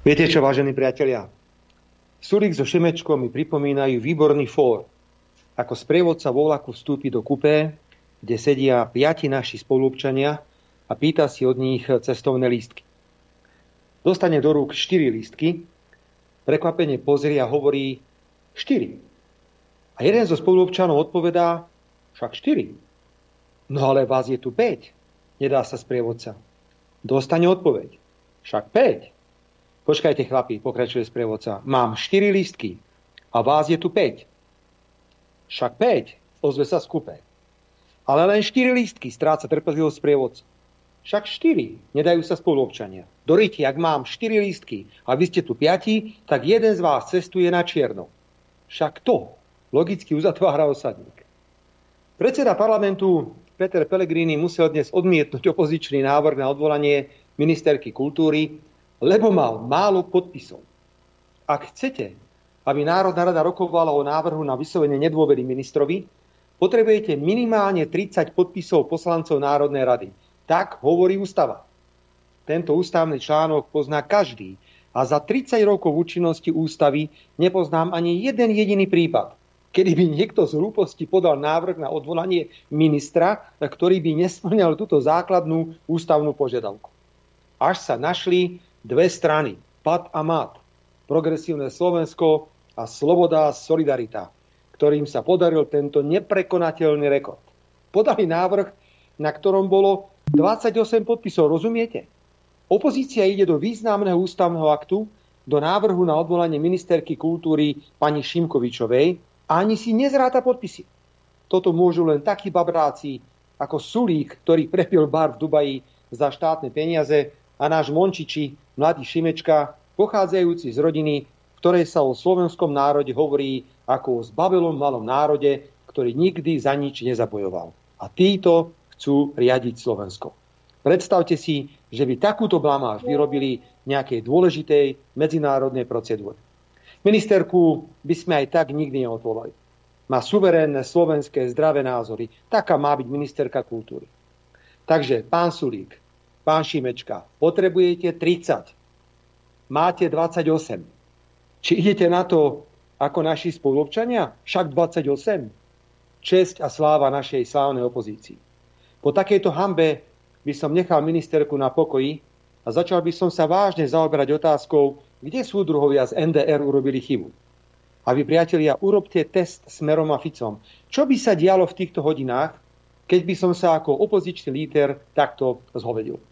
Viete čo, vážení priatelia? Sulík so Šimečkom mi pripomínajú výborný fór. Ako sprievodca vo vlaku vstúpi do kupé, kde sedia 5 naši spoluobčania a pýta si od nich cestovné lístky. Dostane do rúk 4 lístky, prekvapene pozrie a hovorí 4. A jeden zo spoluobčanov odpovedá, však 4. No ale vás je tu 5, nedá sa sprievodca. Dostane odpoveď, však 5. Počkajte chlapi, pokračuje sprievodca, mám 4 lístky a vás je tu 5. Však 5, ozve sa z kupé. Ale len 4 lístky, stráca trpezlivosť sprievodca. Však 4, nedajú sa spoluobčania. Doriti, ak mám 4 lístky a vy ste tu 5, tak jeden z vás cestuje na čierno. Však to logicky uzatvára osadník. Predseda parlamentu Peter Pellegrini musel dnes odmietnúť opozičný návrh na odvolanie ministerky kultúry, lebo mal málo podpisov. Ak chcete, aby Národná rada rokovala o návrhu na vyslovenie nedôvery ministrovi, potrebujete minimálne 30 podpisov poslancov Národnej rady. Tak hovorí ústava. Tento ústavný článok pozná každý a za 30 rokov účinnosti ústavy nepoznám ani jeden jediný prípad, kedy by niekto z hlúposti podal návrh na odvolanie ministra, ktorý by nesplňal túto základnú ústavnú požiadavku. Až sa našli dve strany, PAT a MAT, Progresívne Slovensko a Sloboda a Solidarita, ktorým sa podaril tento neprekonateľný rekord. Podali návrh, na ktorom bolo 28 podpisov, rozumiete? Opozícia ide do významného ústavného aktu, do návrhu na odvolanie ministerky kultúry pani Šimkovičovej a ani si nezráta podpisy. Toto môžu len takí babráci ako Sulík, ktorý prepil bar v Dubaji za štátne peniaze, a náš Mončiči, mladý Šimečka, pochádzajúci z rodiny, v ktorej sa o slovenskom národe hovorí ako o zbabelom malom národe, ktorý nikdy za nič nezabojoval. A títo chcú riadiť Slovensko. Predstavte si, že by takúto blamáž vyrobili nejakej dôležitej medzinárodnej procedúre. Ministerku by sme aj tak nikdy neodvolali. Má suverénne slovenské zdravé názory. Taká má byť ministerka kultúry. Takže, pán Sulík, pán Šimečka, potrebujete 30. Máte 28. Či idete na to ako naši spoluobčania? Však 28. Česť a sláva našej slávnej opozícii. Po takejto hanbe by som nechal ministerku na pokoji a začal by som sa vážne zaoberať otázkou, kde súdruhovia z NDR urobili chybu. A vy, priatelia, urobte test Smerom a Ficom. Čo by sa dialo v týchto hodinách, keď by som sa ako opozičný líder takto zhovedil?